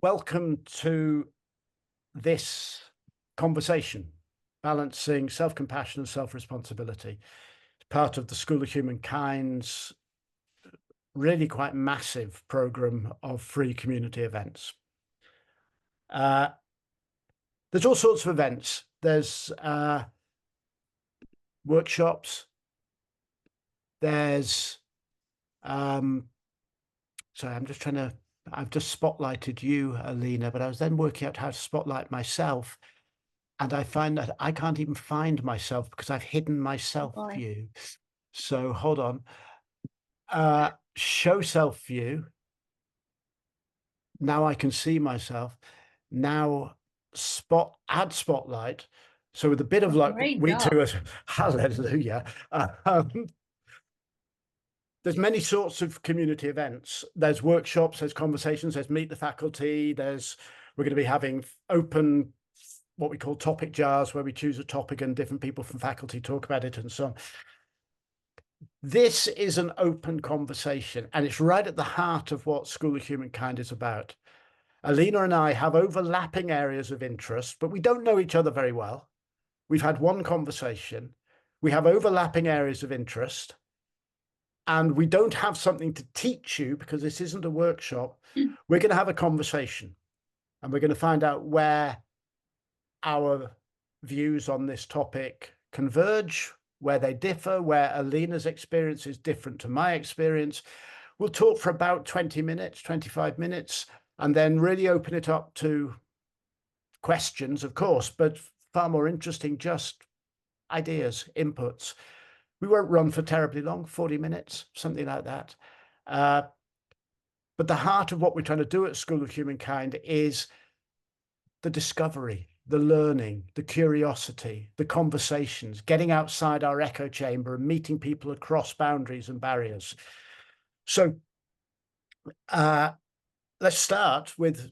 Welcome to this conversation, balancing self-compassion and self-responsibility. It's part of the School of Humankind's really quite massive program of free community events. There's all sorts of events. There's workshops. There's sorry, I've just spotlighted you, Alina, but I was then working out how to spotlight myself. And I find that I can't even find myself because I've hidden my self view. So hold on. Show self view. Now I can see myself. Now add spotlight. So with a bit of luck, we do it. Hallelujah. There's many sorts of community events. There's workshops, there's conversations, there's meet the faculty. We're going to be having open, what we call topic jars, where we choose a topic and different people from faculty talk about it and so on. This is an open conversation, and it's right at the heart of what School of Humankind is about. Alina and I have overlapping areas of interest, but we don't know each other very well. We've had one conversation. We have overlapping areas of interest, and we don't have something to teach you because this isn't a workshop. We're going to have a conversation, and we're going to find out where our views on this topic converge, where they differ, where Alina's experience is different to my experience. We'll talk for about 20 minutes, 25 minutes, and then really open it up to questions, of course, but far more interesting, just ideas, inputs. We won't run for terribly long, 40 minutes, something like that. But the heart of what we're trying to do at School of Humankind is the discovery, the learning, the curiosity, the conversations, getting outside our echo chamber and meeting people across boundaries and barriers. So let's start with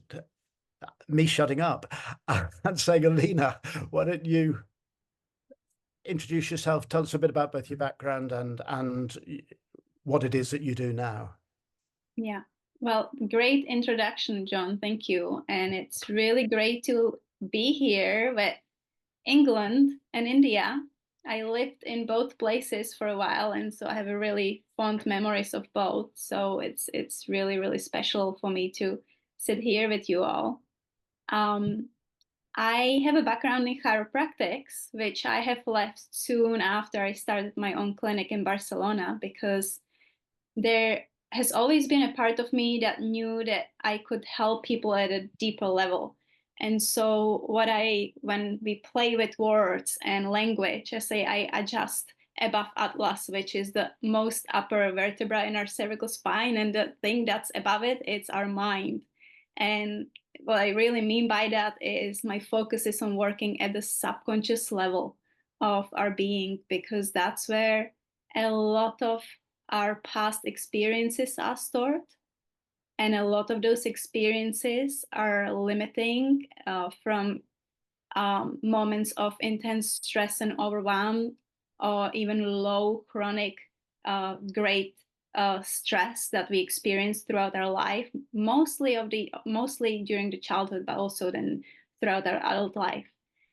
me shutting up and saying, Alina, why don't you introduce yourself, tell us a bit about both your background and what it is that you do now. Yeah, well, great introduction, John. Thank you. And it's really great to be here with England and India. I lived in both places for a while, and so I have a really fond memories of both. So it's really, really special for me to sit here with you all. I have a background in chiropractics, which I have left soon after I started my own clinic in Barcelona, because there has always been a part of me that knew that I could help people at a deeper level. And so when we play with words and language, I say I adjust above atlas, which is the most upper vertebra in our cervical spine. And the thing that's above it, it's our mind. And what I really mean by that is my focus is on working at the subconscious level of our being, because that's where a lot of our past experiences are stored. And a lot of those experiences are limiting from moments of intense stress and overwhelm, or even low chronic great stress that we experience throughout our life, mostly during the childhood, but also then throughout our adult life.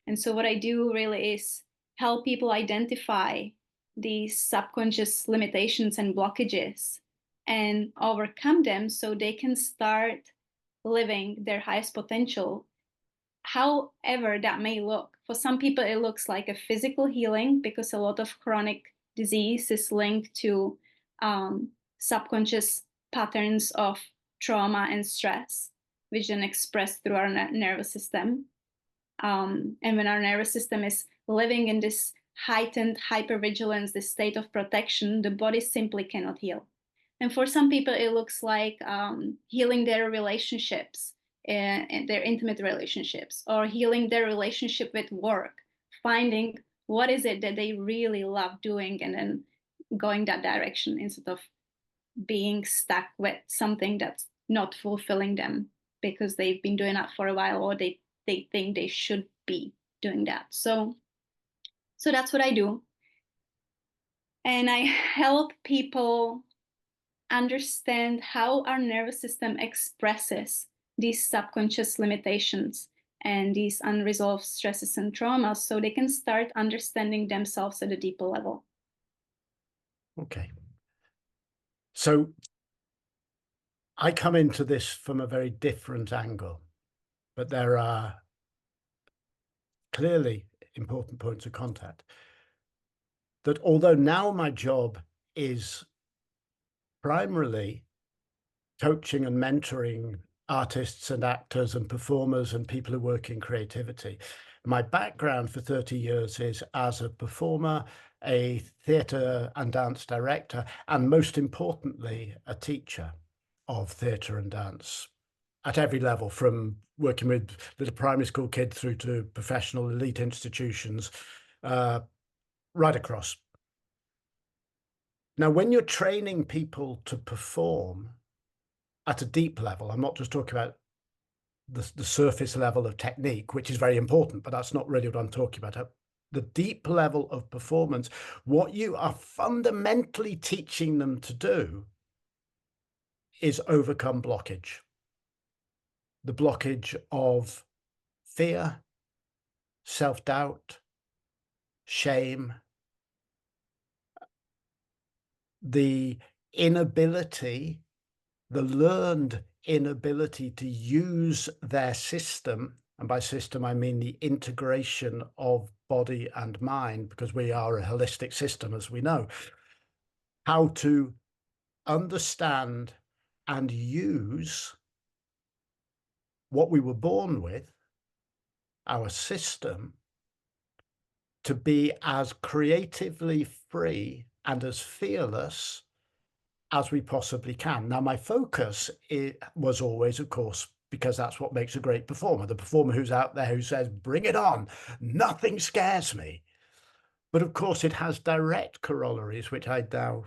And so what I do really is help people identify these subconscious limitations and blockages and overcome them so they can start living their highest potential, however that may look. For some people, it looks like a physical healing, because a lot of chronic disease is linked to subconscious patterns of trauma and stress, which then express through our nervous system. And when our nervous system is living in this heightened hypervigilance, this state of protection, the body simply cannot heal. And for some people, it looks like healing their relationships, and their intimate relationships, or healing their relationship with work, finding what is it that they really love doing, and then going that direction instead of being stuck with something that's not fulfilling them because they've been doing that for a while, or they think they should be doing that. So that's what I do. And I help people understand how our nervous system expresses these subconscious limitations and these unresolved stresses and traumas, so they can start understanding themselves at a deeper level. Okay. So I come into this from a very different angle, but there are clearly important points of contact. That although now my job is primarily coaching and mentoring artists and actors and performers and people who work in creativity, my background for 30 years is as a performer, a theatre and dance director, and most importantly, a teacher of theatre and dance at every level, from working with little primary school kids through to professional elite institutions, right across. Now, when you're training people to perform at a deep level, I'm not just talking about the surface level of technique, which is very important, but that's not really what I'm talking about. At the deep level of performance, what you are fundamentally teaching them to do is overcome blockage. The blockage of fear, self-doubt, shame, the inability, the learned inability to use their system, and by system I mean the integration of body and mind, because we are a holistic system, as we know, how to understand and use what we were born with, our system, to be as creatively free and as fearless as we possibly can. Now, my focus was always, of course, because that's what makes a great performer, the performer who's out there who says, bring it on, nothing scares me. But of course, it has direct corollaries, which I now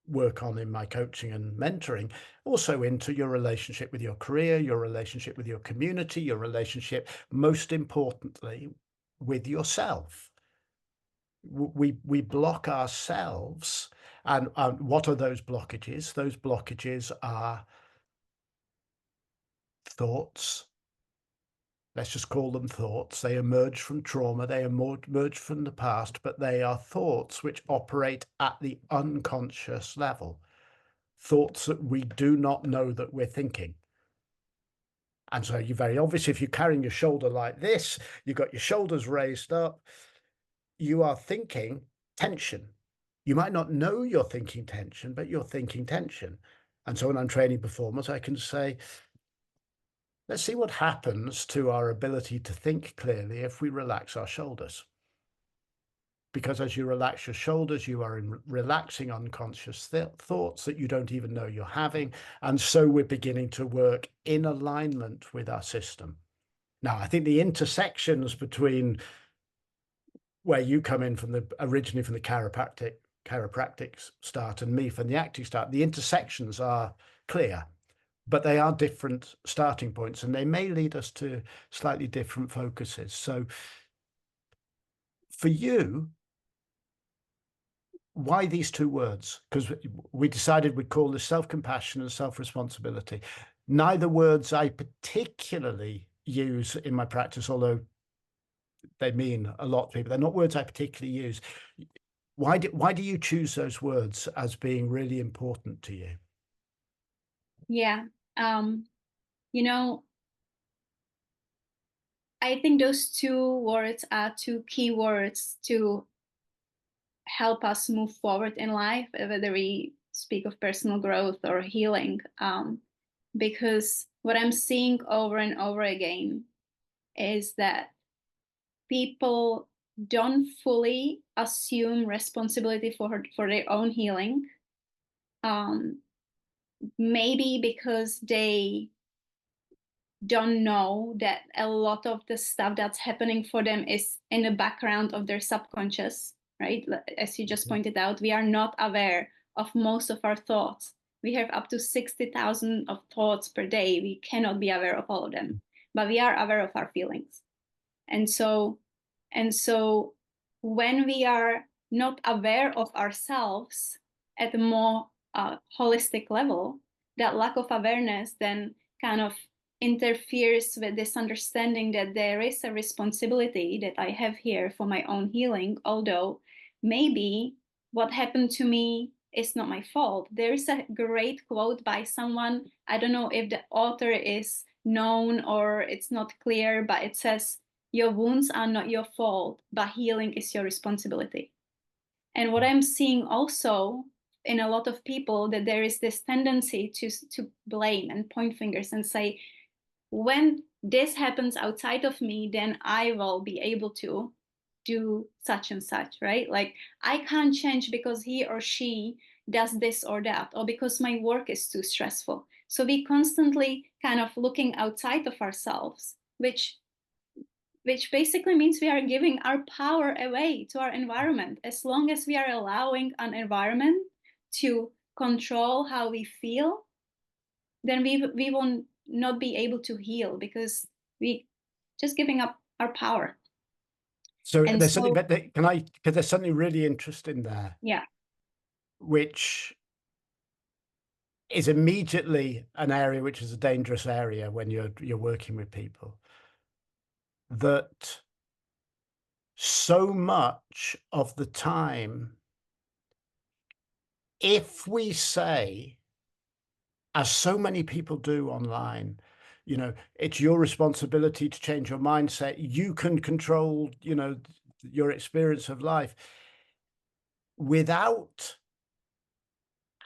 work on in my coaching and mentoring, also into your relationship with your career, your relationship with your community, your relationship, most importantly, with yourself. We block ourselves. And what are those blockages? Those blockages are thoughts. Let's just call them thoughts. They emerge from trauma, they emerge from the past, but they are thoughts which operate at the unconscious level. Thoughts that we do not know that we're thinking. And so you're very obvious, if you're carrying your shoulder like this, you've got your shoulders raised up, you are thinking tension. You might not know you're thinking tension, but you're thinking tension. And so when I'm training performers, I can say, let's see what happens to our ability to think clearly if we relax our shoulders. Because as you relax your shoulders, you are relaxing unconscious thoughts that you don't even know you're having. And so we're beginning to work in alignment with our system. Now, I think the intersections between where you come in from originally from the chiropractic start and me from the acting start, the intersections are clear, but they are different starting points and they may lead us to slightly different focuses. So for you, why these two words? Because we decided we'd call this self-compassion and self-responsibility. Neither words I particularly use in my practice, although they mean a lot to people. They're not words I particularly use. Why do you choose those words as being really important to you? Yeah. You know, I think those two words are two key words to help us move forward in life, whether we speak of personal growth or healing. Because what I'm seeing over and over again is that people don't fully assume responsibility for their own healing. Maybe because they don't know that a lot of the stuff that's happening for them is in the background of their subconscious, right? As you just pointed out, we are not aware of most of our thoughts. We have up to 60,000 of thoughts per day. We cannot be aware of all of them, but we are aware of our feelings. And so when we are not aware of ourselves at a more holistic level, that lack of awareness then kind of interferes with this understanding that there is a responsibility that I have here for my own healing, although maybe what happened to me is not my fault. There is a great quote by someone, I don't know if the author is known or it's not clear, but it says, "Your wounds are not your fault, but healing is your responsibility." And what I'm seeing also in a lot of people, that there is this tendency to blame and point fingers and say, when this happens outside of me, then I will be able to do such and such, right? Like, I can't change because he or she does this or that, or because my work is too stressful. So we constantly kind of looking outside of ourselves, which basically means we are giving our power away to our environment. As long as we are allowing an environment to control how we feel, then we will not be able to heal, because we just giving up our power. So And there's something, so, because there's something really interesting there, yeah, which is immediately an area which is a dangerous area when you're working with people. That so much of the time, if we say, as so many people do online, it's your responsibility to change your mindset. You can control, your experience of life, without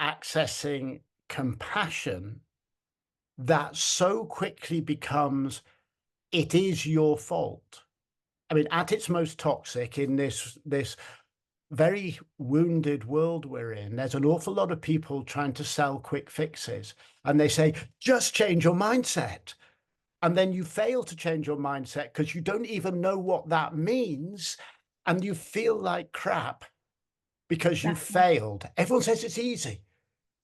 accessing compassion. That so quickly becomes, it is your fault. I mean, at its most toxic, in this very wounded world we're in, there's an awful lot of people trying to sell quick fixes, and they say, just change your mindset. And then you fail to change your mindset because you don't even know what that means, and you feel like crap because you exactly. failed. Everyone says it's easy.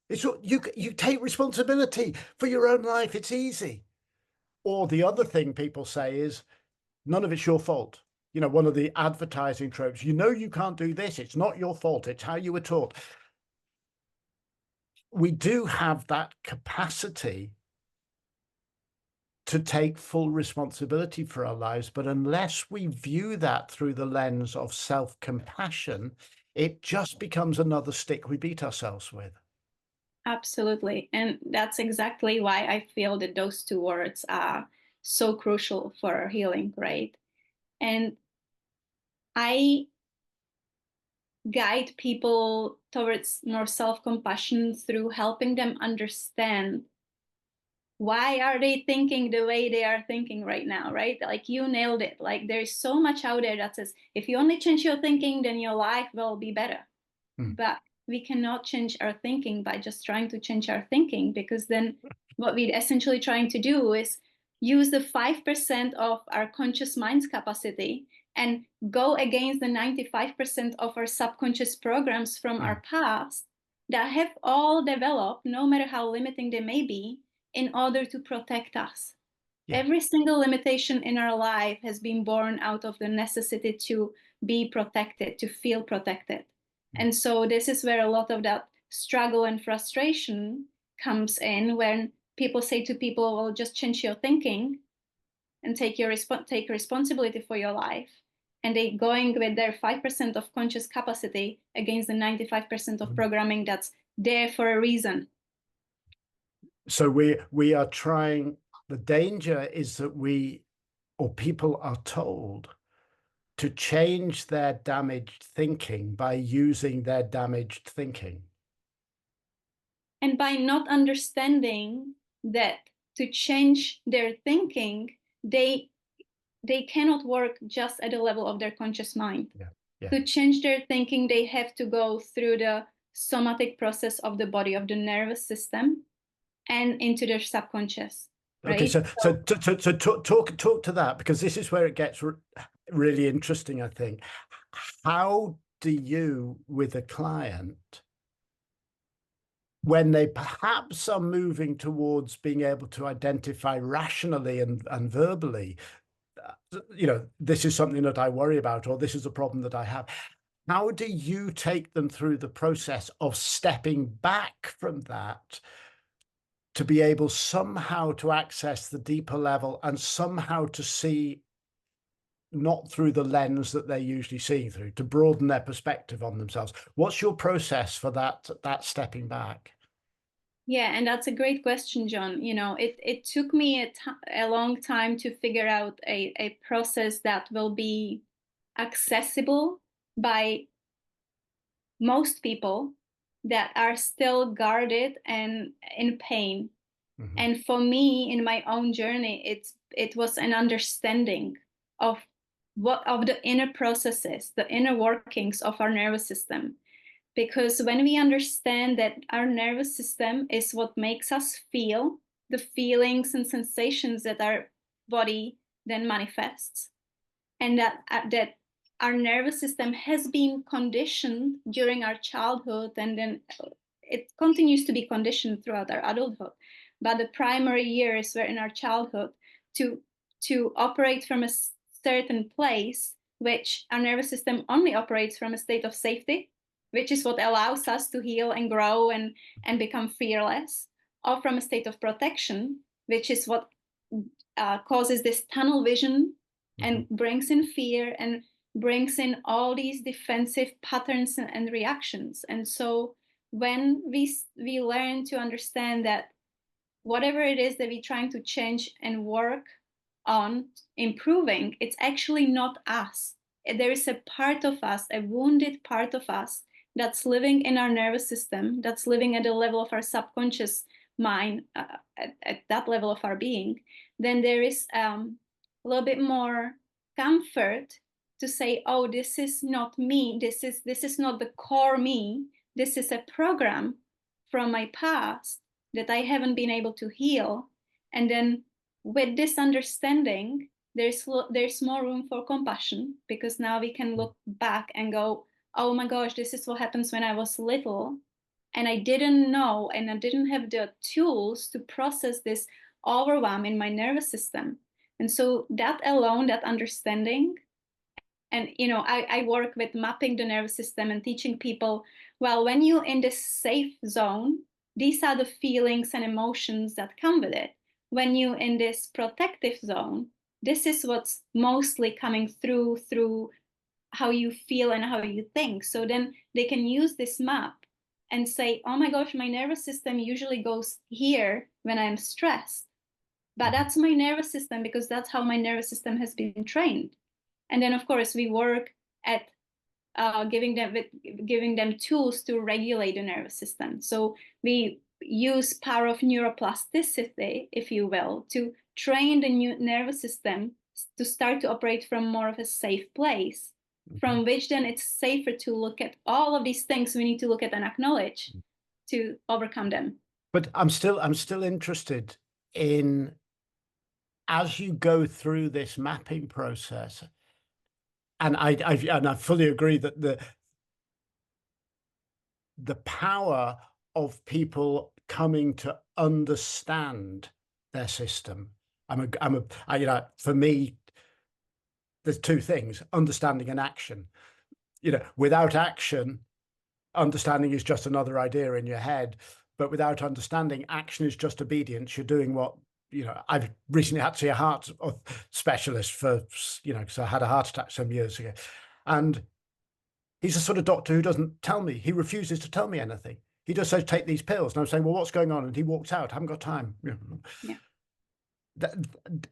It's you take responsibility for your own life. It's easy. Or the other thing people say is, none of it's your fault. One of the advertising tropes, you can't do this. It's not your fault. It's how you were taught. We do have that capacity to take full responsibility for our lives, but unless we view that through the lens of self-compassion, it just becomes another stick we beat ourselves with. Absolutely. And that's exactly why I feel that those two words are so crucial for healing, right? And I guide people towards more self-compassion through helping them understand why are they thinking the way they are thinking right now, right? Like, you nailed it. Like, there's so much out there that says, if you only change your thinking, then your life will be better. But we cannot change our thinking by just trying to change our thinking, because then what we're essentially trying to do is use the 5% of our conscious mind's capacity and go against the 95% of our subconscious programs from our past that have all developed, no matter how limiting they may be, in order to protect us. Yeah. Every single limitation in our life has been born out of the necessity to be protected, to feel protected. And so this is where a lot of that struggle and frustration comes in, when people say to people, well, just change your thinking and take responsibility for your life. And they going with their 5% of conscious capacity against the 95% of programming that's there for a reason. So we are trying. The danger is that people are told to change their damaged thinking by using their damaged thinking. And by not understanding that to change their thinking, they cannot work just at the level of their conscious mind. Yeah. Yeah. To change their thinking, they have to go through the somatic process of the body, of the nervous system, and into their subconscious. Right? Okay, so talk to that, because this is where it gets really interesting, I think. How do you, with a client, when they perhaps are moving towards being able to identify rationally and verbally, this is something that I worry about, or this is a problem that I have, how do you take them through the process of stepping back from that to be able somehow to access the deeper level and somehow to see not through the lens that they're usually seeing through, to broaden their perspective on themselves. What's your process for that stepping back? Yeah, and that's a great question, John. It took me a long time to figure out a process that will be accessible by most people that are still guarded and in pain. Mm-hmm. And for me, in my own journey, it was an understanding of the inner processes, the inner workings of our nervous system. Because when we understand that our nervous system is what makes us feel the feelings and sensations that our body then manifests, and that our nervous system has been conditioned during our childhood, and then it continues to be conditioned throughout our adulthood. But the primary years were in our childhood to operate from a certain place, which our nervous system only operates from a state of safety, which is what allows us to heal and grow and become fearless, or from a state of protection, which is what causes this tunnel vision and brings in fear and brings in all these defensive patterns and reactions. And so when we learn to understand that whatever it is that we're trying to change and work on improving, it's actually not us. There is a part of us, a wounded part of us, that's living in our nervous system, that's living at the level of our subconscious mind, at that level of our being. Then there is a little bit more comfort to say, oh, this is not me, this is not the core me, this is a program from my past that I haven't been able to heal. And then with this understanding, there's more room for compassion, because now we can look back and go, oh my gosh, this is what happens when I was little, and I didn't know, and I didn't have the tools to process this overwhelm in my nervous system. And so that alone, that understanding, and I work with mapping the nervous system and teaching people, well, when you're in this safe zone, these are the feelings and emotions that come with it. When you're in this protective zone, this is what's mostly coming through how you feel and how you think. So then they can use this map and say, oh my gosh, my nervous system usually goes here when I'm stressed, but that's my nervous system because that's how my nervous system has been trained. And then of course we work at giving them tools to regulate the nervous system. So we use power of neuroplasticity, if you will, to train the new nervous system to start to operate from more of a safe place, from which then it's safer to look at all of these things we need to look at and acknowledge to overcome them. But I'm still interested in, as you go through this mapping process, and I fully agree that the power of people coming to understand their system. For me, there's two things: understanding and action. Without action, understanding is just another idea in your head. But without understanding, action is just obedience. You're doing what, I've recently had to see a heart specialist for, because I had a heart attack some years ago. And he's the sort of doctor who doesn't tell me. He refuses to tell me anything. He just says, take these pills. And I'm saying, well, what's going on? And he walks out. I haven't got time. Yeah.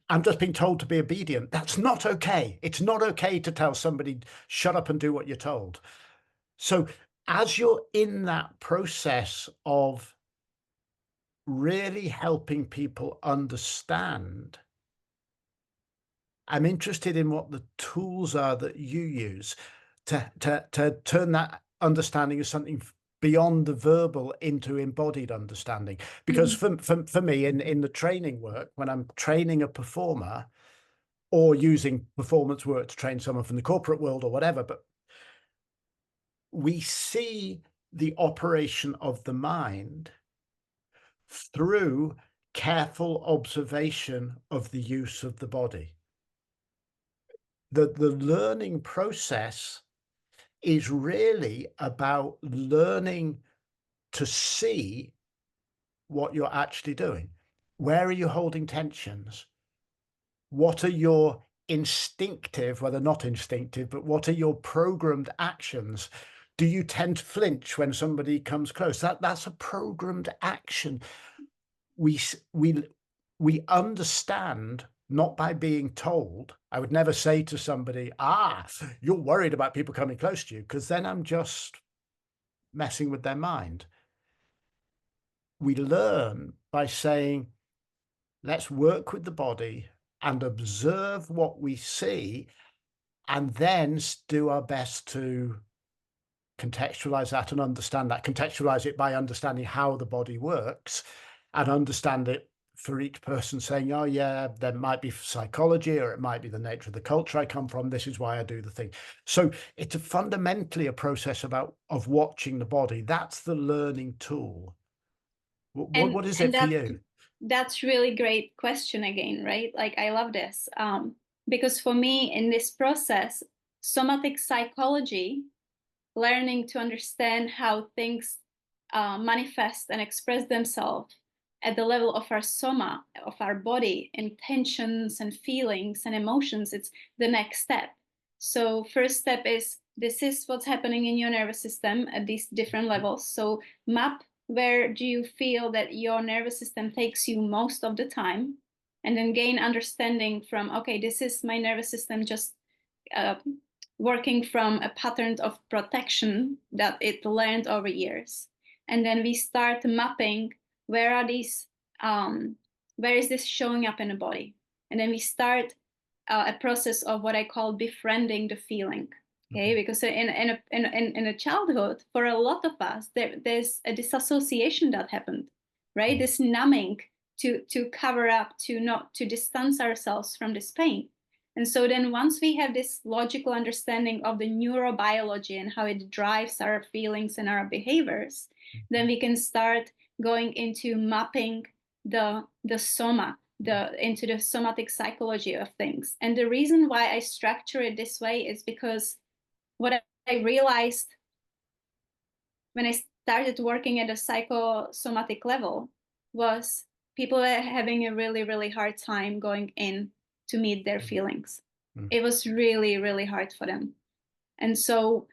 I'm just being told to be obedient. That's not okay. It's not okay to tell somebody, shut up and do what you're told. So as you're in that process of really helping people understand, I'm interested in what the tools are that you use to turn that understanding of something beyond the verbal into embodied understanding. Because for me, in the training work, when I'm training a performer or using performance work to train someone from the corporate world or whatever, but we see the operation of the mind through careful observation of the use of the body. The learning process is really about learning to see what you're actually doing. Where are you holding tensions? What are your instinctive, well, they're not instinctive, but what are your programmed actions? Do you tend to flinch when somebody comes close? That's a programmed action. We s- we understand not by being told. I would never say to somebody, you're worried about people coming close to you, because then I'm just messing with their mind. We learn by saying, let's work with the body and observe what we see, and then do our best to contextualize that and understand that, contextualize it by understanding how the body works, and understand it for each person, saying, oh yeah, there might be psychology, or it might be the nature of the culture I come from. This is why I do the thing. So it's fundamentally a process of watching the body. That's the learning tool. What is And it for you? that's really great question again, right? Like I love this. Because for me in this process, somatic psychology, learning to understand how things manifest and express themselves at the level of our soma, of our body, intentions and feelings and emotions, it's the next step. So first step is, this is what's happening in your nervous system at these different levels. So map, where do you feel that your nervous system takes you most of the time, and then gain understanding from, okay, this is my nervous system just uh, working from a pattern of protection that it learned over years. And then we start mapping, where are these, where is this showing up in the body? And then we start a process of what I call befriending the feeling. Okay, Mhm. because in a childhood, for a lot of us, there's a disassociation that happened, right? Mm. This numbing to cover up, to distance ourselves from this pain. And so then once we have this logical understanding of the neurobiology and how it drives our feelings and our behaviors, then we can start going into mapping the soma, into the somatic psychology of things. And the reason why I structure it this way is because what I realized when I started working at a psychosomatic level was people were having a really, really hard time going in to meet their feelings. Mm. It was really, really hard for them. And so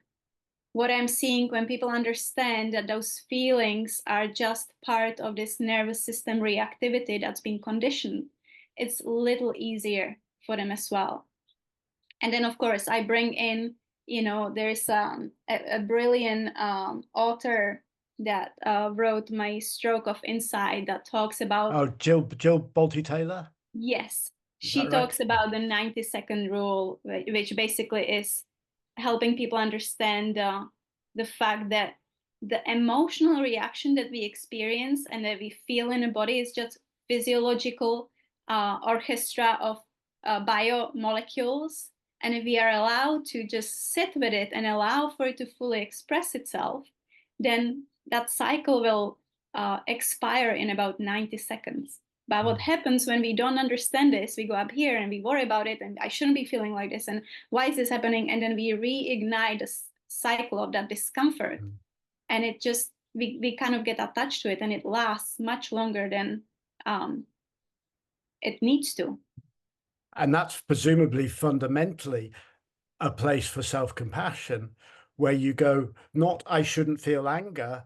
what I'm seeing, when people understand that those feelings are just part of this nervous system reactivity that's been conditioned, it's a little easier for them as well. And then of course I bring in, there's a brilliant author that wrote My Stroke of Insight, that talks about, Oh, Jill Bolte Taylor, yes, is she that right? talks about the 90-second rule, which basically is helping people understand the fact that the emotional reaction that we experience and that we feel in the body is just physiological orchestra of biomolecules. And if we are allowed to just sit with it and allow for it to fully express itself, then that cycle will expire in about 90 seconds. But what Mm. happens when we don't understand this, we go up here and we worry about it, and I shouldn't be feeling like this, and why is this happening? And then we reignite the cycle of that discomfort. Mm. And it just, we kind of get attached to it, and it lasts much longer than it needs to. And that's presumably fundamentally a place for self-compassion, where you go, not I shouldn't feel anger,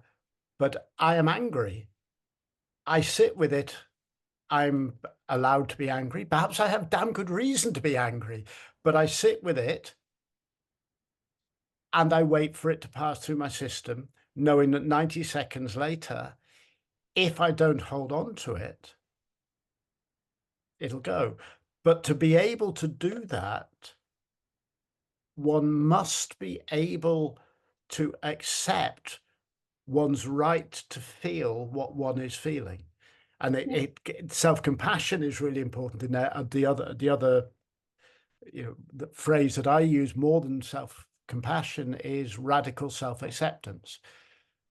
but I am angry. I sit with it. I'm allowed to be angry. Perhaps I have damn good reason to be angry, but I sit with it and I wait for it to pass through my system, knowing that 90 seconds later, if I don't hold on to it, it'll go. But to be able to do that, one must be able to accept one's right to feel what one is feeling. And Yeah. self-compassion is really important in there. The other the phrase that I use more than self-compassion is radical self-acceptance.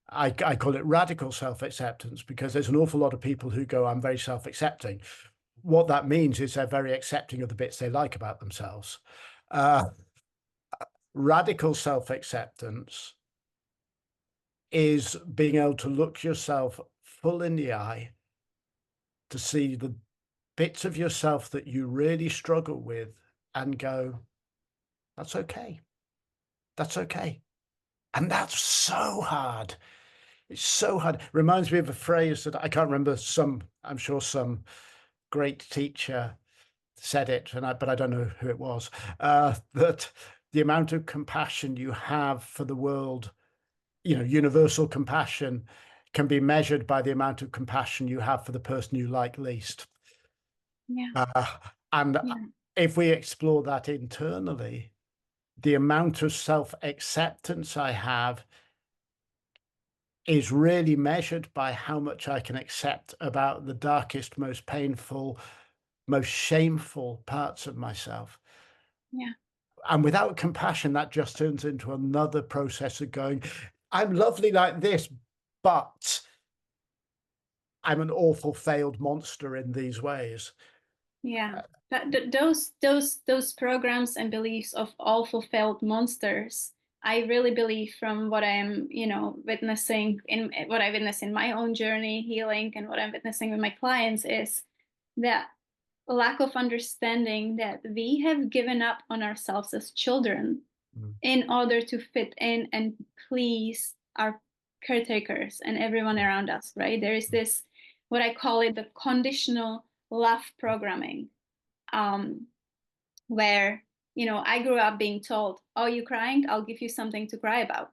I call it radical self-acceptance because there's an awful lot of people who go, I'm very self-accepting. What that means is they're very accepting of the bits they like about themselves. Uh, Radical self-acceptance is being able to look yourself full in the eye to see the bits of yourself that you really struggle with and go, that's okay. That's okay. And that's so hard. It's so hard. Reminds me of a phrase that I can't remember. I'm sure some great teacher said it, but I don't know who it was. That the amount of compassion you have for the world, universal compassion, can be measured by the amount of compassion you have for the person you like least. Yeah. Uh, and Yeah. if we explore that internally, the amount of self-acceptance I have is really measured by how much I can accept about the darkest, most painful, most shameful parts of myself. Yeah. And without compassion, that just turns into another process of going, I'm lovely like this, but I'm an awful failed monster in these ways. Yeah. Those programs and beliefs of all fulfilled monsters, I really believe from what I'm, witnessing in what I witness in my own journey healing and what I'm witnessing with my clients, is that lack of understanding that we have given up on ourselves as children Mm. in order to fit in and please our caretakers and everyone Yeah. around us, right? There is this, what I call it, the conditional love programming, um, where, I grew up being told, oh, you crying? I'll give you something to cry about.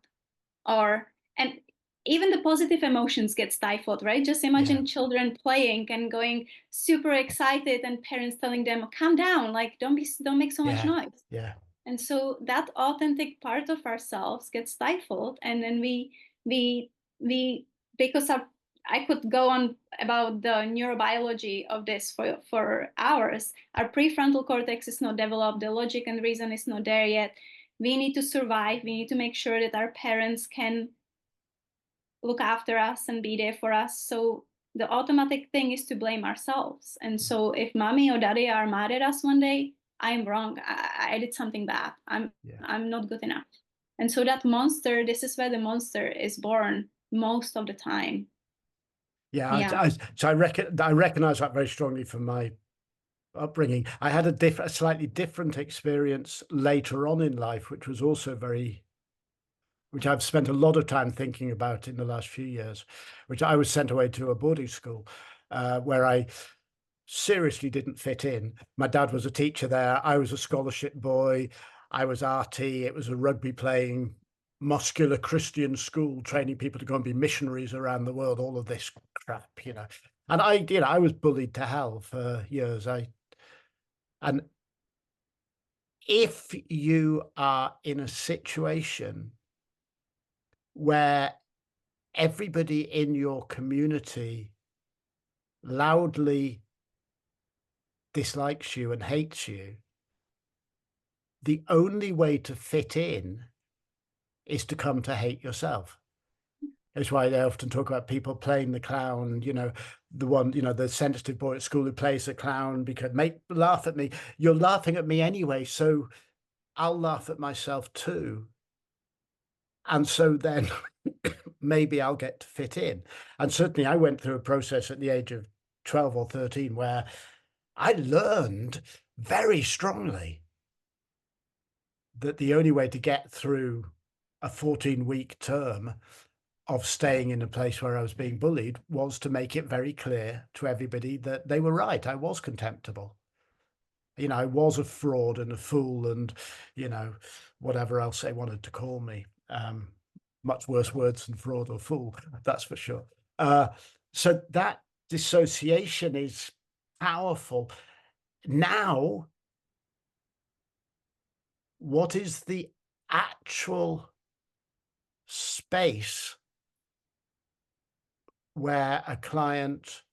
And even the positive emotions get stifled, right? Just Yeah. imagine children playing and going super excited and parents telling them, calm down, like don't make so much Yeah. noise. Yeah. And so that authentic part of ourselves gets stifled, and then we because I could go on about the neurobiology of this for hours. Our prefrontal cortex is not developed, the logic and reason is not there yet. We need to survive. We need to make sure that our parents can look after us and be there for us. So the automatic thing is to blame ourselves. And so if mommy or daddy are mad at us one day, I'm wrong. I did something bad. Yeah. I'm not good enough. And so that monster, this is where the monster is born most of the time. Yeah. Yeah. So I recognize that very strongly from my upbringing. I had a slightly different experience later on in life, which was also which I've spent a lot of time thinking about in the last few years, which I was sent away to a boarding school where I seriously didn't fit in. My dad was a teacher there. I was a scholarship boy. I was arty. It was a rugby playing, muscular Christian school training people to go and be missionaries around the world, all of this crap. And I was bullied to hell for years. And if you are in a situation where everybody in your community loudly dislikes you and hates you, the only way to fit in is to come to hate yourself. That's why they often talk about people playing the clown, the one, the sensitive boy at school who plays the clown because laugh at me. You're laughing at me anyway, so I'll laugh at myself too. And so then maybe I'll get to fit in. And certainly I went through a process at the age of 12 or 13 where I learned very strongly that the only way to get through a 14-week term of staying in a place where I was being bullied was to make it very clear to everybody that they were right. I was contemptible. I was a fraud and a fool and, whatever else they wanted to call me. Much worse words than fraud or fool, that's for sure. So that dissociation is powerful. Now, what is the actual space where a client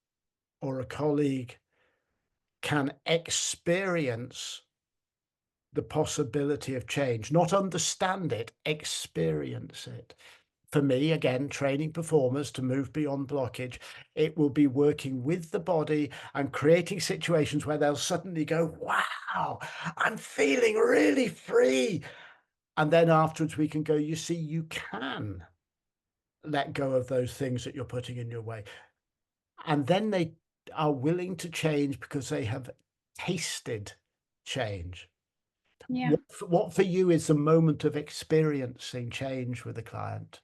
or a colleague can experience the possibility of change, not understand it, experience it? For me, again, training performers to move beyond blockage, it will be working with the body and creating situations where they'll suddenly go, wow, I'm feeling really free. And then afterwards we can go, you see, you can let go of those things that you're putting in your way. And then are willing to change because they have tasted change. Yeah. What for you is the moment of experiencing change with a client?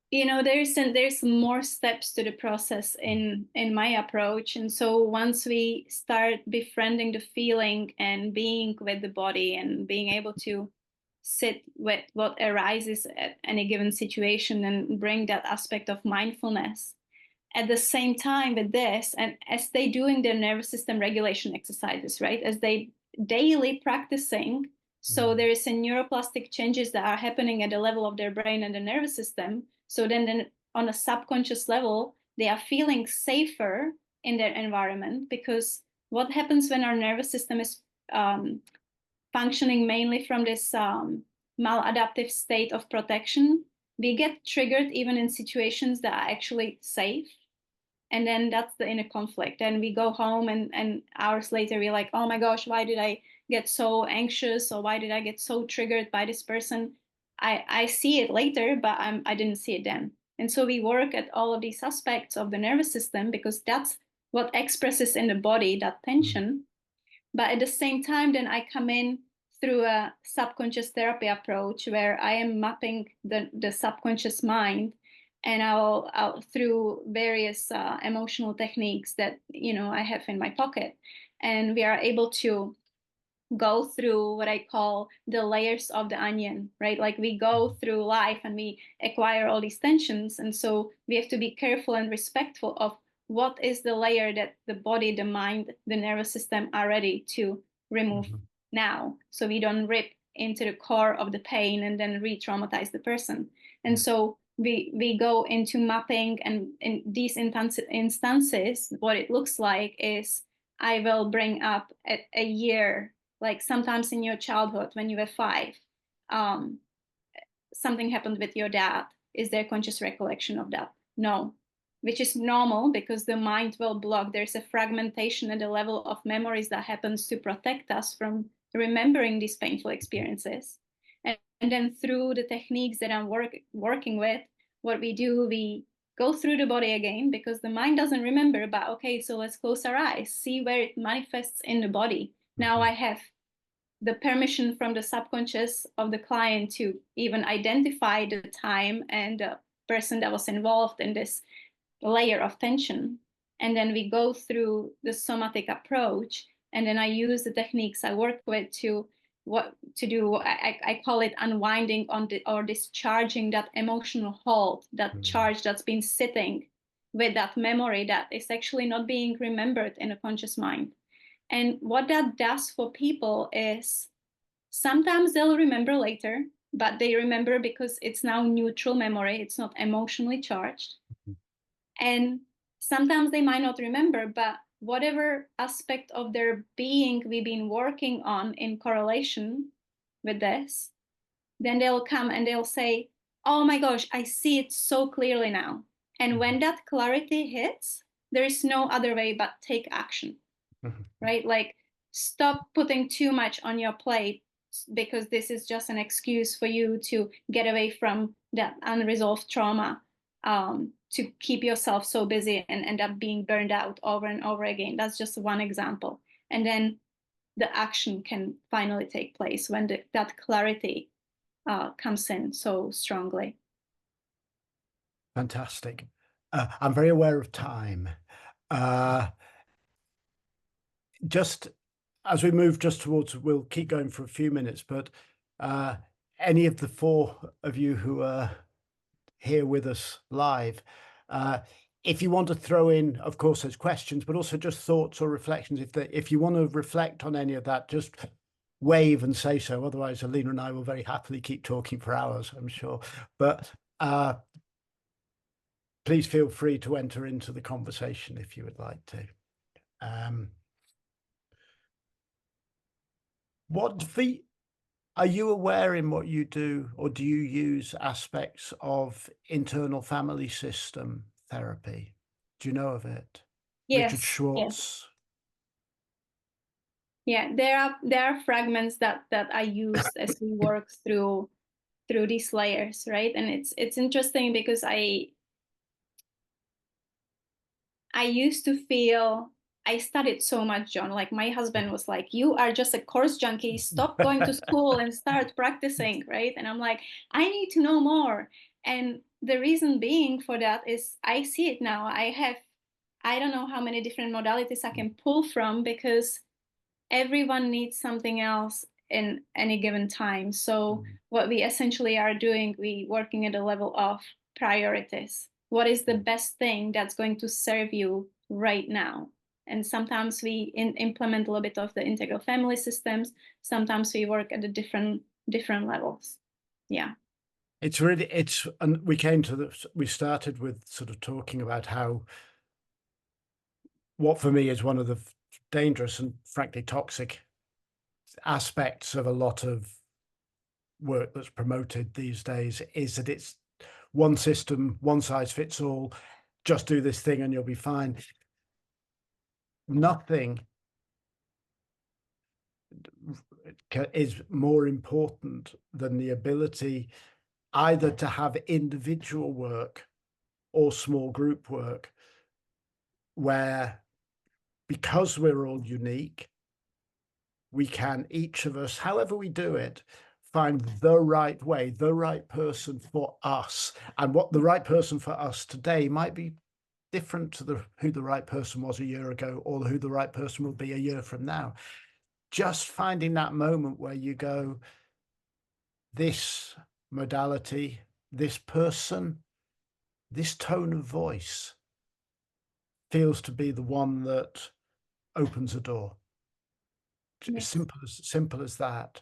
You know, there's more steps to the process in my approach. And so once we start befriending the feeling and being with the body and being able to sit with what arises at any given situation and bring that aspect of mindfulness at the same time with this, and as they doing their nervous system regulation exercises, right, as they daily practicing, so there is a neuroplastic changes that are happening at the level of their brain and the nervous system. So then on a subconscious level, they are feeling safer in their environment, because what happens when our nervous system is functioning mainly from this maladaptive state of protection, we get triggered even in situations that are actually safe. And then that's the inner conflict. And we go home and hours later, we're like, oh my gosh, why did I get so anxious? Or why did I get so triggered by this person? I see it later, but I didn't see it then. And so we work at all of these aspects of the nervous system, because that's what expresses in the body, that tension. But at the same time, then I come in through a subconscious therapy approach where I am mapping the subconscious mind, and I'll through various emotional techniques that I have in my pocket, and we are able to go through what I call the layers of the onion, right? Like we go through life and we acquire all these tensions. And so we have to be careful and respectful of what is the layer that the body, the mind, the nervous system are ready to remove now. So we don't rip into the core of the pain and then re-traumatize the person. And so we go into mapping, and in these instances, what it looks like is I will bring up a year, like sometimes in your childhood when you were 5, something happened with your dad. Is there conscious recollection of that? No, which is normal, because the mind will block. There's a fragmentation at the level of memories that happens to protect us from remembering these painful experiences. And then through the techniques that I'm working with, what we do, we go through the body again, because the mind doesn't remember. But okay, so let's close our eyes, see where it manifests in the body. Now I have the permission from the subconscious of the client to even identify the time and the person that was involved in this layer of tension. And then we go through the somatic approach, and then I use the techniques I work with to do. I call it unwinding or discharging that emotional hold, that charge that's been sitting with that memory that is actually not being remembered in a conscious mind. And what that does for people is sometimes they'll remember later, but they remember because it's now neutral memory, it's not emotionally charged. And sometimes they might not remember, but whatever aspect of their being we've been working on in correlation with this, then they'll come and they'll say, oh my gosh, I see it so clearly now. And when that clarity hits, there is no other way but take action, right? Like, stop putting too much on your plate, because this is just an excuse for you to get away from that unresolved trauma, to keep yourself so busy and end up being burned out over and over again. That's just one example. And then the action can finally take place when that clarity comes in so strongly. Fantastic. I'm very aware of time. Just as we move just towards, we'll keep going for a few minutes, but any of the 4 of you who are here with us live, if you want to throw in, of course, there's questions, but also just thoughts or reflections. If you want to reflect on any of that, just wave and say so. Otherwise, Alina and I will very happily keep talking for hours, I'm sure. But please feel free to enter into the conversation if you would like to. Are you aware in what you do, or do you use aspects of internal family system therapy? Do you know of it? Richard Yes. Schwartz. Yeah, there are fragments that I use as we work through these layers, right? And it's interesting because I I used to feel I studied so much, John. Like my husband was like, "You are just a course junkie. Stop going to school and start practicing," right? And I'm like, "I need to know more." And the reason being for that is I see it now. I don't know how many different modalities I can pull from because everyone needs something else in any given time. So what we essentially are doing, we working at the level of priorities. What is the best thing that's going to serve you right now? And sometimes we implement a little bit of the integral family systems. Sometimes we work at the different levels. Yeah. It's really, and we started with sort of talking about how, what for me is one of the dangerous and frankly toxic aspects of a lot of work that's promoted these days is that it's one system, one size fits all, just do this thing and you'll be fine. Nothing is more important than the ability either to have individual work or small group work where, because we're all unique, we can, each of us, however we do it, find the right way, the right person for us. And what the right person for us today might be different to who the right person was a year ago, or who the right person will be a year from now. Just finding that moment where you go, this modality, this person, this tone of voice feels to be the one that opens a door. Yes. Simple as that.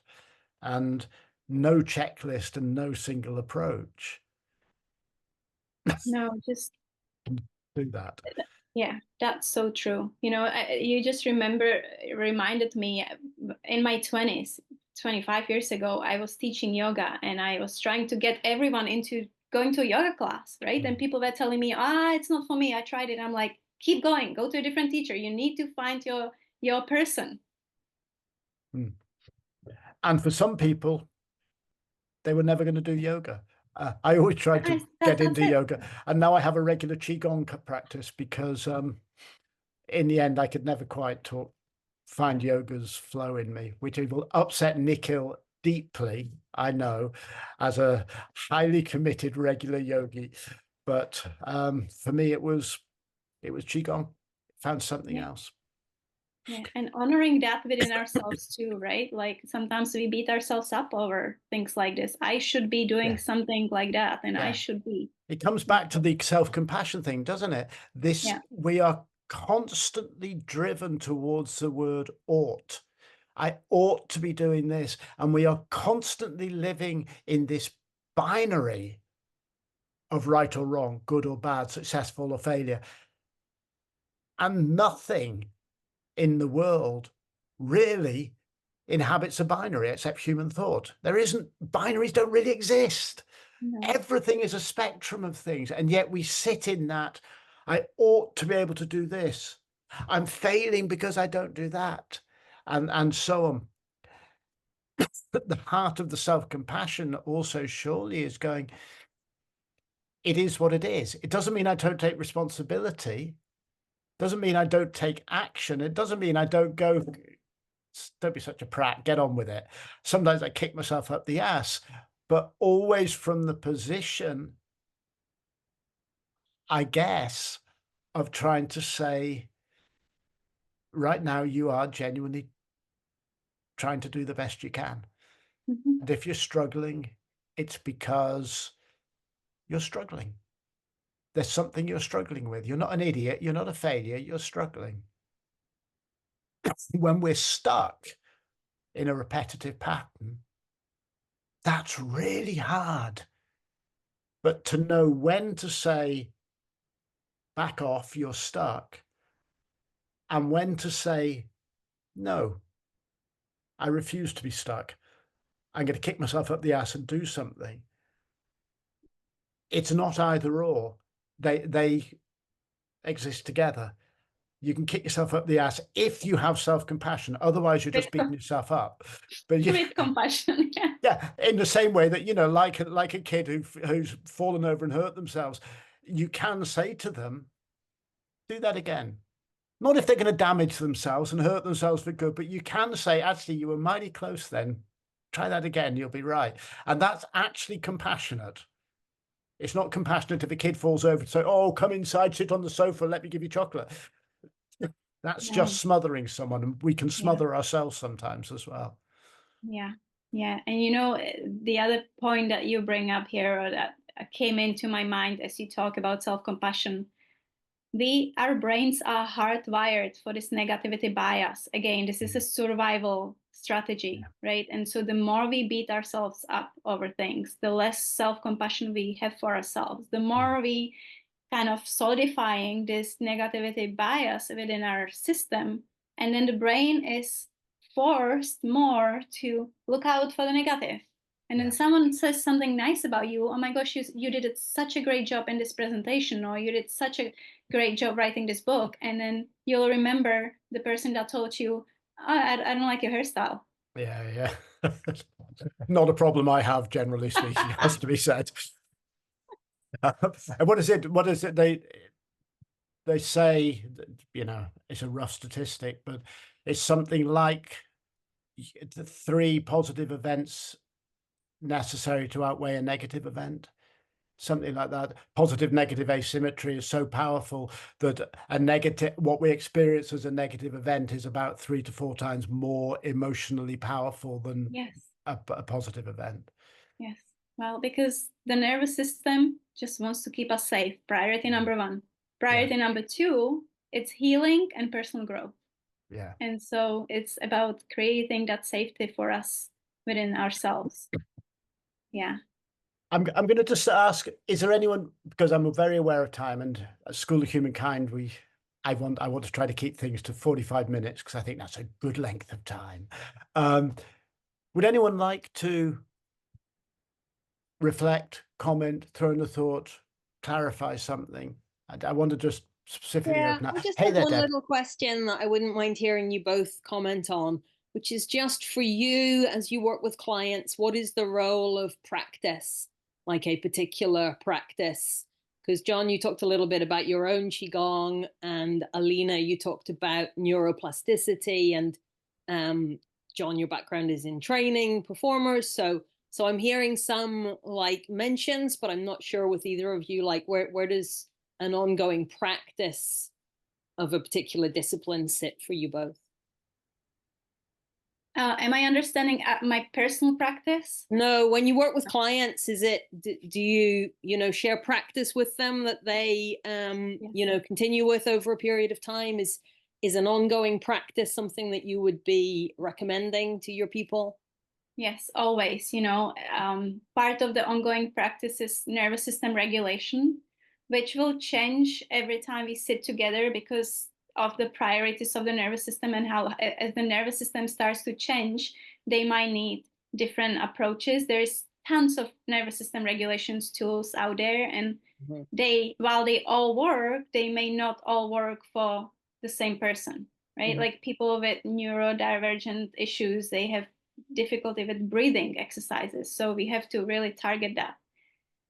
And no checklist and no single approach No, just can do that. yeah, that's so true. You know, you just reminded me in my 20s, 25 years ago, I was teaching yoga and I was trying to get everyone into going to a yoga class, right? And people were telling me, it's not for me. I tried it. I'm like, keep going, go to a different teacher. You need to find your person. And for some people, they were never going to do yoga. I always tried to get into yoga, and now I have a regular qigong practice because in the end I could never quite find yoga's flow in me, which will upset Nikhil deeply, I know, as a highly committed regular yogi. But for me, it was qigong. Found something else. Yeah, and honoring that within ourselves too, right? Like sometimes we beat ourselves up over things like this. I should be doing something like that, and I should be. It comes back to the self-compassion thing, doesn't it? We are constantly driven towards the word ought. I ought to be doing this. And we are constantly living in this binary of right or wrong, good or bad, successful or failure. And nothing in the world really inhabits a binary except human thought. Binaries don't really exist. No. Everything is a spectrum of things, and yet we sit in that. I ought to be able to do this. I'm failing because I don't do that, and so on. But the heart of the self-compassion also surely is going, it is what it is. It doesn't mean I don't take responsibility. Doesn't mean I don't take action. It doesn't mean I don't go, don't be such a prat, get on with it. Sometimes I kick myself up the ass, but always from the position, I guess, of trying to say, right now you are genuinely trying to do the best you can. Mm-hmm. And if you're struggling, it's because you're struggling. There's something you're struggling with. You're not an idiot. You're not a failure. You're struggling. When we're stuck in a repetitive pattern, that's really hard. But to know when to say, back off, you're stuck, and when to say, no, I refuse to be stuck. I'm going to kick myself up the ass and do something. It's not either or. They exist together. You can kick yourself up the ass if you have self-compassion. Otherwise, you're just beating yourself up. But with compassion, yeah, in the same way that, like a kid who's fallen over and hurt themselves, you can say to them, Do that again. Not if they're going to damage themselves and hurt themselves for good, but you can say, actually, you were mighty close then. Try that again, you'll be right. And that's actually compassionate. It's not compassionate if a kid falls over and say, oh, come inside, sit on the sofa, let me give you chocolate. That's just smothering someone, and we can smother ourselves sometimes as well. Yeah. Yeah. And you know, the other point that you bring up here, or that came into my mind as you talk about self-compassion, our brains are hardwired for this negativity bias. Again, this is a survival strategy, right? And so the more we beat ourselves up over things, the less self-compassion we have for ourselves, the more we kind of solidifying this negativity bias within our system. And then the brain is forced more to look out for the negative. And then someone says something nice about you. Oh my gosh, you did such a great job in this presentation, or you did such a great job writing this book. And then you'll remember the person that told you, oh, I don't like your hairstyle. Yeah. Not a problem I have, generally speaking, has to be said. And what is it they say, you know, it's a rough statistic, but it's something like the 3 positive events necessary to outweigh a negative event, something like that. Positive negative asymmetry is so powerful that what we experience as a negative event is about 3 to 4 times more emotionally powerful than a positive event. Yes. Well, because the nervous system just wants to keep us safe. Priority number 1. Priority number 2, it's healing and personal growth. Yeah. And so it's about creating that safety for us within ourselves. Yeah. I'm going to just ask, is there anyone, because I'm very aware of time, and at School of Humankind, I want to try to keep things to 45 minutes because I think that's a good length of time. Would anyone like to reflect, comment, throw in a thought, clarify something? I want to just specifically open up. I just Hey have there, one Deb. little question that I wouldn't mind hearing you both comment on, which is just for you as you work with clients, what is the role of practice, like a particular practice? Because John, you talked a little bit about your own Qigong, and Alina, you talked about neuroplasticity, and John, your background is in training performers. So I'm hearing some like mentions, but I'm not sure with either of you, like where does an ongoing practice of a particular discipline sit for you both? Am I understanding my personal practice? No, when you work with clients, is it, do you, share practice with them that they, continue with over a period of time? Is an ongoing practice something that you would be recommending to your people? Yes, always. Part of the ongoing practice is nervous system regulation, which will change every time we sit together because of the priorities of the nervous system, and how as the nervous system starts to change, they might need different approaches. There's tons of nervous system regulations tools out there, and while they all work, they may not all work for the same person, right? Like people with neurodivergent issues, they have difficulty with breathing exercises, so we have to really target that.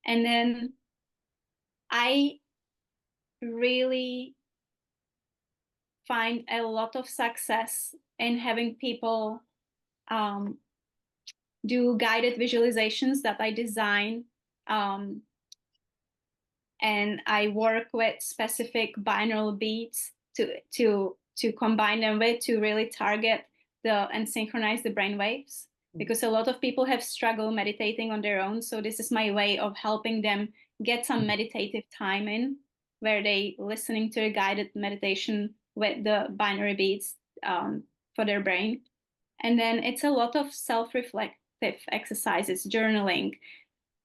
And then I really find a lot of success in having people do guided visualizations that I design, and I work with specific binaural beats to combine them with, to really target and synchronize the brain waves, because a lot of people have struggled meditating on their own. So this is my way of helping them get some meditative time in, where they listening to a guided meditation with the binary beats for their brain. And then it's a lot of self-reflective exercises, journaling,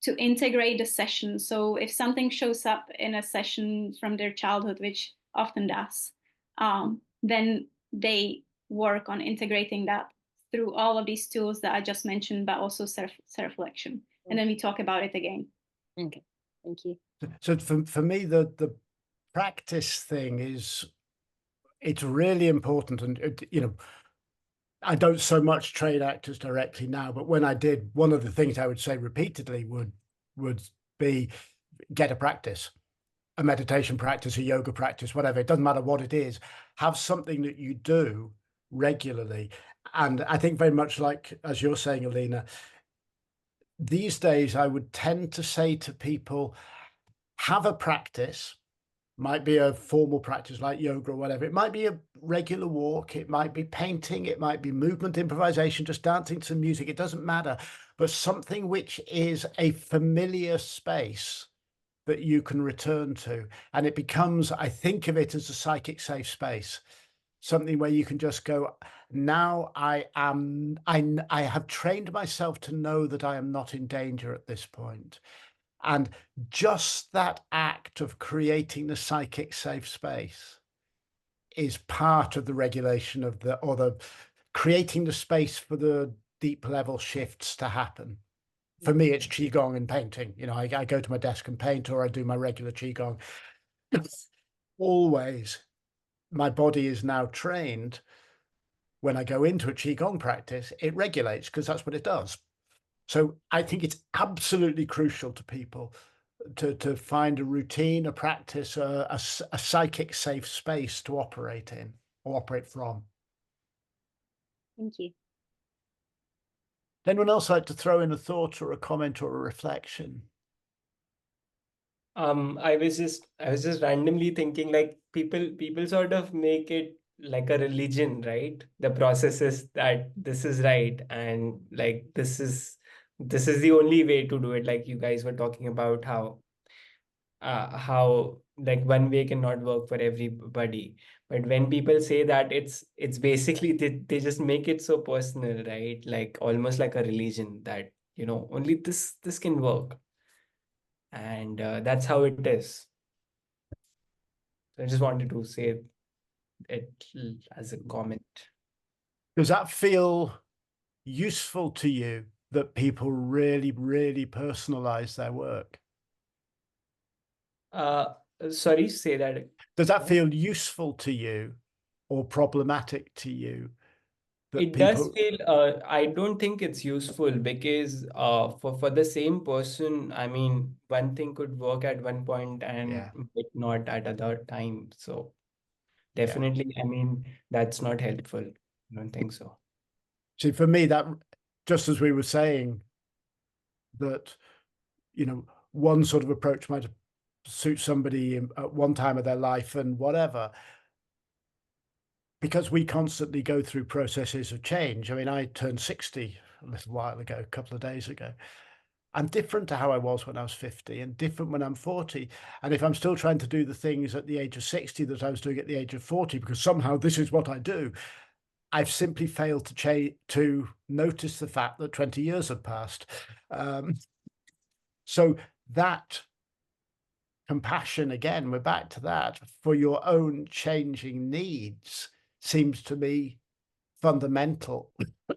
to integrate the session. So if something shows up in a session from their childhood, which often does, then they work on integrating that through all of these tools that I just mentioned, but also self-reflection. And then we talk about it again. Okay, thank you. So for me, the practice thing it's really important. And, I don't so much train actors directly now, but when I did, one of the things I would say repeatedly would be get a practice. a meditation practice, a yoga practice, whatever, it doesn't matter what it is, have something that you do regularly. And I think very much like, as you're saying, Alina, these days I would tend to say to people, have a practice, might be a formal practice like yoga or whatever. It might be a regular walk. It might be painting. It might be movement, improvisation, just dancing to music. It doesn't matter, but something which is a familiar space that you can return to. And it becomes, I think of it as a psychic safe space, something where you can just go, now I have trained myself to know that I am not in danger at this point. And just that act of creating the psychic safe space is part of the regulation of the creating the space for the deep level shifts to happen. For me, it's Qigong and painting. You know, I go to my desk and paint, or I do my regular Qigong. Always, my body is now trained. When I go into a Qigong practice, it regulates because that's what it does. So I think it's absolutely crucial to people to find a routine, a practice, a psychic safe space to operate in or operate from. Thank you. Anyone else like to throw in a thought or a comment or a reflection? I was just randomly thinking, like, people sort of make it like a religion, right? The process is that this is right, and like this is the only way to do it. Like you guys were talking about how like one way cannot work for everybody. But when people say that, it's basically they just make it so personal, right? Like almost like a religion that, you know, only this can work. And that's how it is. So I just wanted to say it as a comment. Does that feel useful to you, that people really, really personalize their work? Sorry, say that. Does that feel useful to you or problematic to you? That It does people, feel, I don't think it's useful because for the same person, I mean, one thing could work at one point and yeah, might not at other time. So yeah. definitely, I mean, that's not helpful. I don't think so. See, for me, that, just as we were saying, that, you know, one sort of approach might suit somebody at one time of their life and whatever, because we constantly go through processes of change. I mean, I turned 60 a little while ago, a couple of days ago. I'm different to how I was when I was 50 and different when I'm 40. And if I'm still trying to do the things at the age of 60 that I was doing at the age of 40, because somehow this is what I do, I've simply failed to notice the fact that 20 years have passed. So that compassion, again, we're back to that, for your own changing needs seems to me fundamental.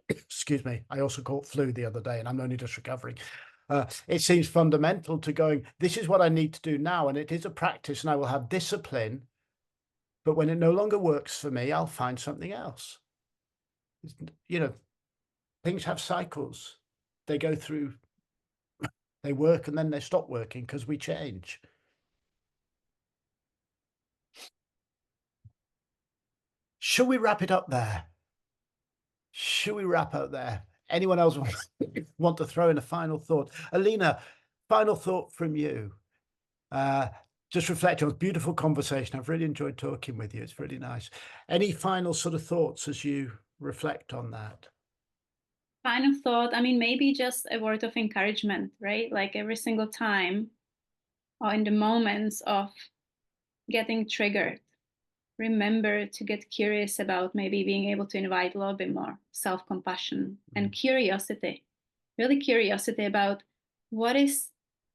Excuse me. I also caught flu the other day and I'm only just recovering. It seems fundamental to going, this is what I need to do now. And it is a practice and I will have discipline. But when it no longer works for me, I'll find something else. You know, things have cycles. They go through, they work and then they stop working because we change. Should we wrap it up there? Should we wrap up there? Anyone else want to throw in a final thought? Alina, final thought from you. Just reflect on a beautiful conversation. I've really enjoyed talking with you. It's really nice. Any final sort of thoughts as you reflect on that? Final thought, I mean, maybe just a word of encouragement, right? Like every single time or in the moments of getting triggered, remember to get curious about maybe being able to invite a little bit more self-compassion and curiosity, really curiosity about what is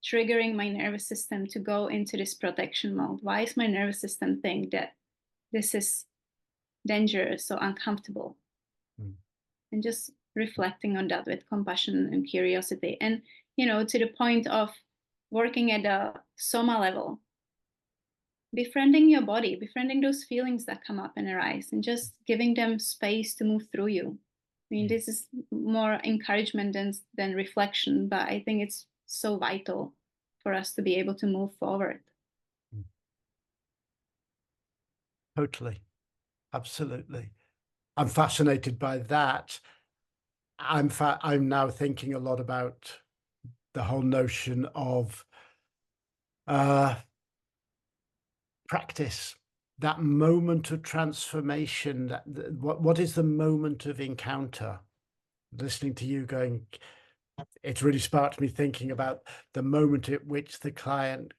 triggering my nervous system to go into this protection mode. Why is my nervous system think that this is dangerous or uncomfortable? And just reflecting on that with compassion and curiosity. And, you know, to the point of working at a soma level, befriending your body, befriending those feelings that come up and arise, and just giving them space to move through you. I mean, this is more encouragement than reflection, but I think it's so vital for us to be able to move forward. Totally. Absolutely. I'm fascinated by that. I'm now thinking a lot about the whole notion of practice, that moment of transformation. What is the moment of encounter? Listening to you going, it's really sparked me thinking about the moment at which the client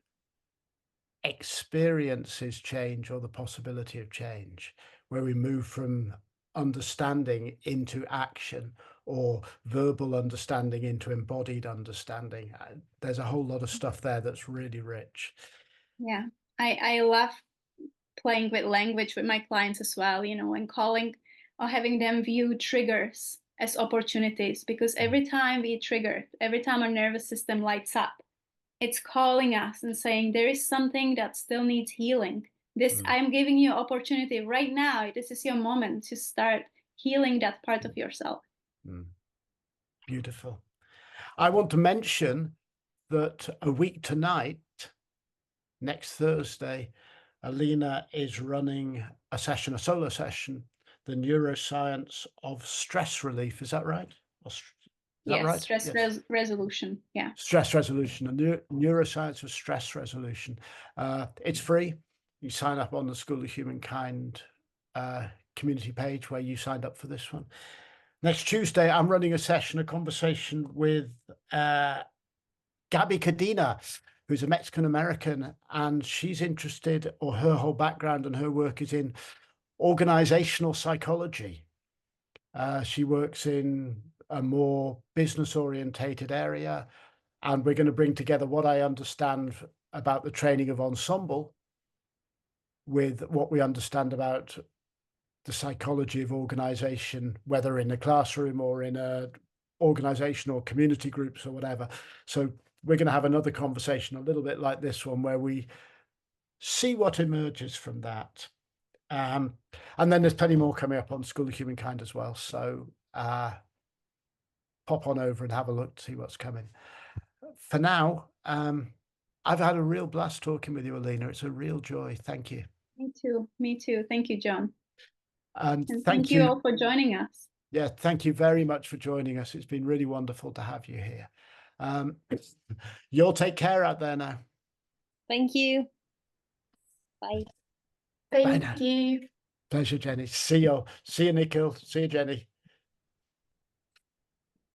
experiences change or the possibility of change, where we move from understanding into action, or verbal understanding into embodied understanding. There's a whole lot of stuff there that's really rich. Yeah, I love playing with language with my clients as well, you know, and calling or having them view triggers as opportunities, because every time we trigger, every time our nervous system lights up, it's calling us and saying there is something that still needs healing. I'm giving you opportunity right now. This is your moment to start healing that part of yourself. Beautiful. I want to mention that a week tonight, next Thursday, Alina is running a solo session, the neuroscience of stress relief. Is that right? Is that right? Stress resolution. Yeah. Stress resolution, the neuroscience of stress resolution. It's free. You sign up on the School of Humankind community page where you signed up for this one. Next Tuesday, I'm running a conversation with Gabby Cadena, who's a Mexican-American, and she's interested, or her whole background and her work is in organizational psychology. She works in a more business-orientated area, and we're going to bring together what I understand about the training of ensemble with what we understand about the psychology of organization, whether in a classroom or in a organization or community groups or whatever. So we're going to have another conversation a little bit like this one, where we see what emerges from that. And then there's plenty more coming up on School of Humankind as well. So pop on over and have a look to see what's coming. For now, I've had a real blast talking with you, Alina. It's a real joy. Thank you. Me too. Me too. Thank you, John. And thank you all for joining us. Yeah, thank you very much for joining us. It's been really wonderful to have you here. You'll take care out there now. Thank you. Bye. Thank you. Pleasure, Jenny. See you, Nikhil. See you, Jenny.